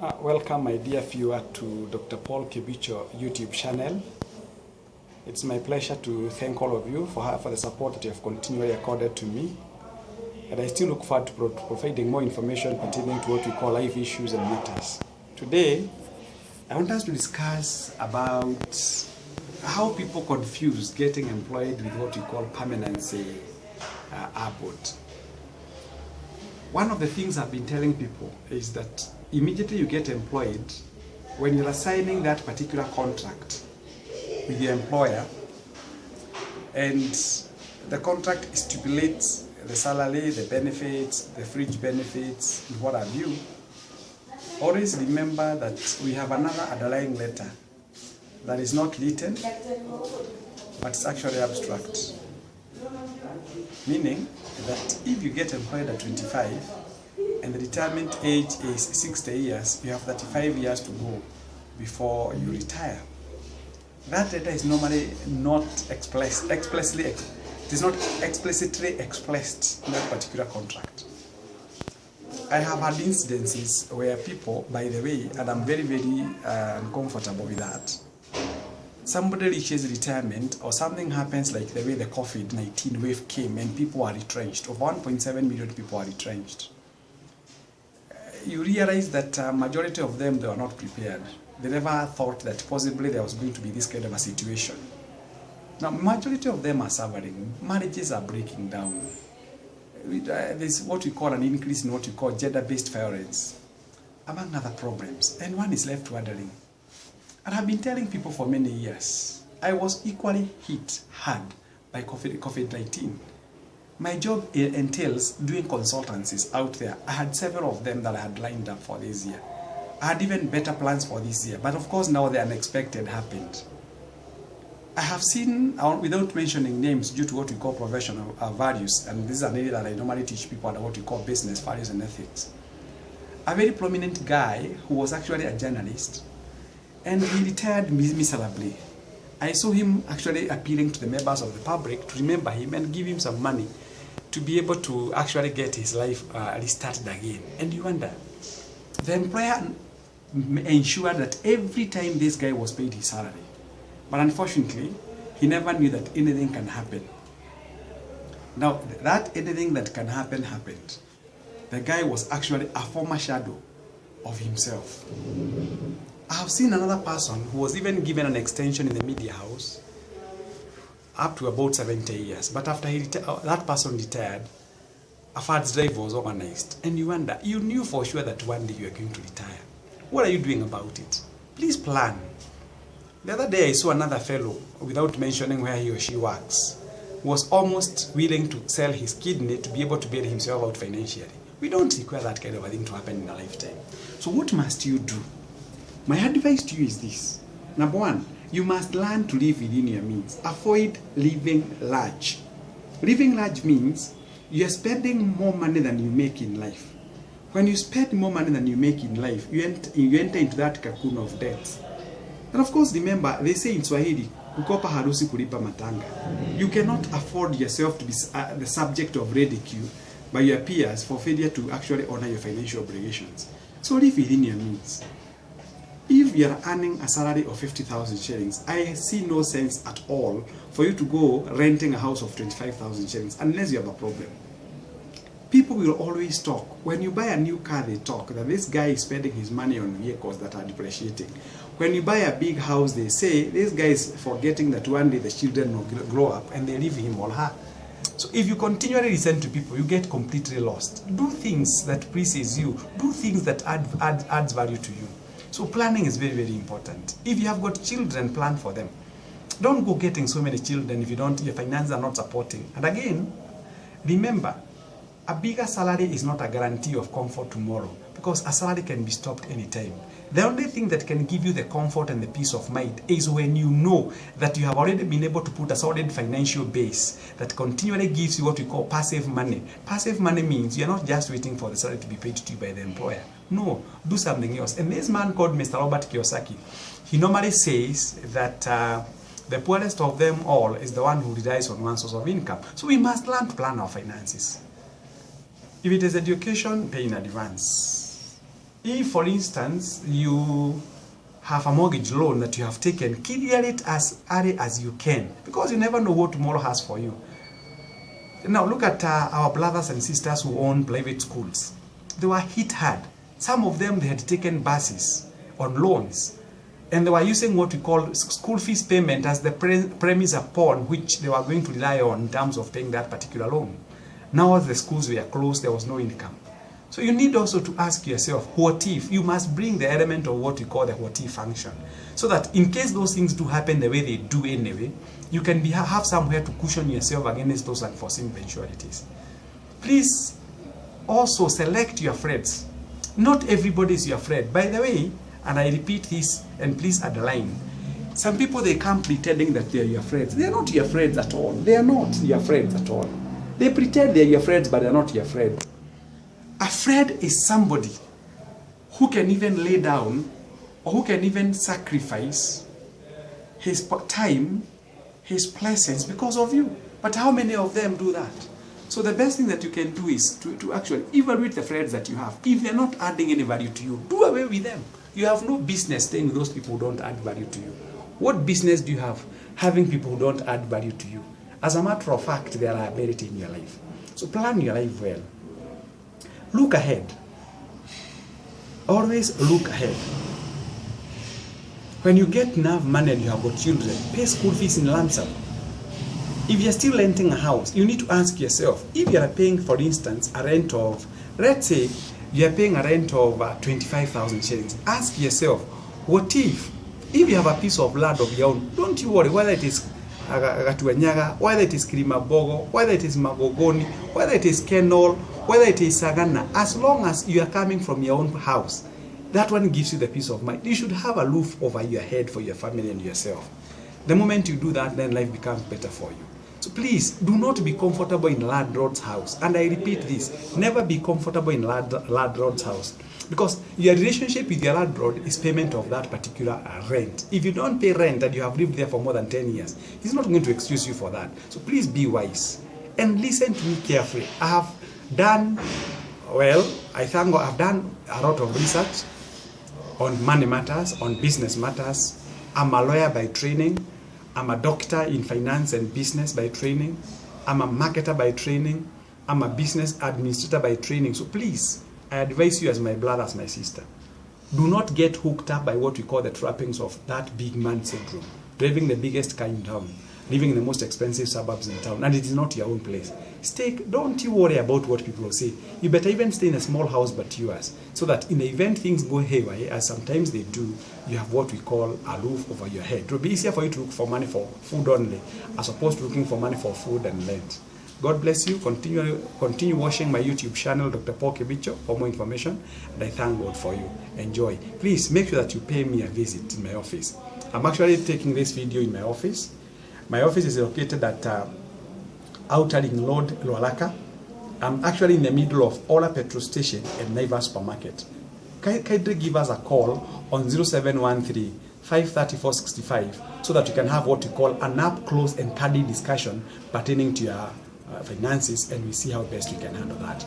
Welcome, my dear viewer, to Dr. Paul Kibicho YouTube channel. It's my pleasure to thank all of you for the support that you have continually accorded to me. And I still look forward to providing more information pertaining to what we call life issues and matters. Today, I want us to discuss about how people confuse getting employed with what we call permanency abroad. One of the things I've been telling people is that immediately you get employed, when you're assigning that particular contract with the employer, and the contract stipulates the salary, the benefits, the fringe benefits, and what have you, always remember that we have another underlying letter that is not written, but it's actually abstract. Meaning that if you get employed at 25, and the retirement age is 60 years, you have 35 years to go before you retire. That data is normally not explicitly expressed in that particular contract. I have had incidences where people, by the way, and I'm very, very uncomfortable with that, somebody reaches retirement or something happens like the way the COVID-19 wave came and people are retrenched. Over 1.7 million people are retrenched. You realize that majority of them, they were not prepared. They never thought that possibly there was going to be this kind of a situation. Now, majority of them are suffering. Marriages are breaking down. There's what we call an increase in what we call gender-based violence, among other problems. And one is left wondering. And I've been telling people for many years, I was equally hit hard by COVID-19. My job entails doing consultancies out there. I had several of them that I had lined up for this year. I had even better plans for this year. But of course now the unexpected happened. I have seen, without mentioning names due to what we call professional values, and this is an area that I normally teach people about what we call business values and ethics. A very prominent guy who was actually a journalist, and he retired miserably. I saw him actually appealing to the members of the public to remember him and give him some money to be able to actually get his life restarted again. And you wonder, the employer ensured that every time this guy was paid his salary. But unfortunately, he never knew that anything can happen. Now, that anything that can happen happened. The guy was actually a former shadow of himself. I have seen another person who was even given an extension in the media house up to about 70 years. But after that person retired, a funds drive was organized. And you wonder, you knew for sure that one day you are going to retire. What are you doing about it? Please plan. The other day I saw another fellow, without mentioning where he or she works, was almost willing to sell his kidney to be able to bail himself out financially. We don't require that kind of a thing to happen in a lifetime. So what must you do? My advice to you is this. Number one, you must learn to live within your means. Avoid living large. Living large means you are spending more money than you make in life. When you spend more money than you make in life, you enter into that cocoon of debt. And of course, remember, they say in Swahili, kukopa harusi kulipa matanga. You cannot afford yourself to be the subject of ridicule by your peers for failure to actually honor your financial obligations. So live within your means. If you are earning a salary of 50,000 shillings, I see no sense at all for you to go renting a house of 25,000 shillings unless you have a problem. People will always talk. When you buy a new car, they talk that this guy is spending his money on vehicles that are depreciating. When you buy a big house, they say this guy is forgetting that one day the children will grow up and they leave him or her. So if you continually listen to people, you get completely lost. Do things that pleases you. Do things that adds value to you. So planning is very, very important. If you have got children, plan for them. Don't go getting so many children if your finances are not supporting. And again, remember, a bigger salary is not a guarantee of comfort tomorrow, because a salary can be stopped anytime. The only thing that can give you the comfort and the peace of mind is when you know that you have already been able to put a solid financial base that continually gives you what we call passive money. Passive money means you're not just waiting for the salary to be paid to you by the employer. No, do something else. And this man called Mr. Robert Kiyosaki, he normally says that the poorest of them all is the one who relies on one source of income. So we must learn to plan our finances. If it is education, pay in advance. If, for instance, you have a mortgage loan that you have taken, clear it as early as you can, because you never know what tomorrow has for you. Now look at our brothers and sisters who own private schools. They were hit hard. Some of them, they had taken buses on loans, and they were using what we call school fees payment as the premise upon which they were going to rely on in terms of paying that particular loan. Now the schools were closed, there was no income. So you need also to ask yourself, what if? You must bring the element of what we call the what if function, so that in case those things do happen the way they do anyway, you can have somewhere to cushion yourself against those unforeseen eventualities. Please also select your friends. Not everybody is your friend. By the way, and I repeat this, and please underline, some people, they come pretending that they are your friends. They are not your friends at all. They are not your friends at all. They pretend they are your friends, but they are not your friends. A friend is somebody who can even lay down, or who can even sacrifice his time, his presence because of you. But how many of them do that? So the best thing that you can do is to actually evaluate the friends that you have. If they're not adding any value to you, do away with them. You have no business staying with those people who don't add value to you. What business do you have having people who don't add value to you? As a matter of fact, there are ability in your life. So plan your life well. Look ahead. Always look ahead. When you get enough money and you have got children, pay school fees in lump sum. If you're still renting a house, you need to ask yourself, if you are paying, for instance, a rent of, let's say, you are paying a rent of 25,000 shillings, ask yourself, what if you have a piece of land of your own, don't you worry whether it is Gatuanyaga, whether it is Kirimabogo, whether it is Magogoni, whether it is Kenol, whether it is Sagana, as long as you are coming from your own house, that one gives you the peace of mind. You should have a roof over your head for your family and yourself. The moment you do that, then life becomes better for you. So please, do not be comfortable in landlord's house. And I repeat this, never be comfortable in landlord's house. Because your relationship with your landlord is payment of that particular rent. If you don't pay rent and you have lived there for more than 10 years, he's not going to excuse you for that. So please be wise and listen to me carefully. I have done, well, I thank God, I've done a lot of research on money matters, on business matters. I'm a lawyer by training. I'm a doctor in finance and business by training. I'm a marketer by training. I'm a business administrator by training. So please, I advise you as my brother, as my sister, do not get hooked up by what we call the trappings of that big man syndrome. Driving the biggest car in town, living in the most expensive suburbs in town, and it is not your own place. Don't you worry about what people will say. You better even stay in a small house but yours, so that in the event things go haywire, as sometimes they do, you have what we call a roof over your head. It will be easier for you to look for money for food only, as opposed to looking for money for food and rent. God bless you. Continue watching my YouTube channel, Dr. Paul Kibicho, for more information, and I thank God for you. Enjoy. Please make sure that you pay me a visit in my office. I'm actually taking this video in my office. My office is located at Outer Ring Road, Lualaka. I'm actually in the middle of Ola Petrol Station and Naivas Supermarket. Kindly give us a call on 0713 534 65 so that you can have what we call an up close and candid discussion pertaining to your finances, and we see how best we can handle that.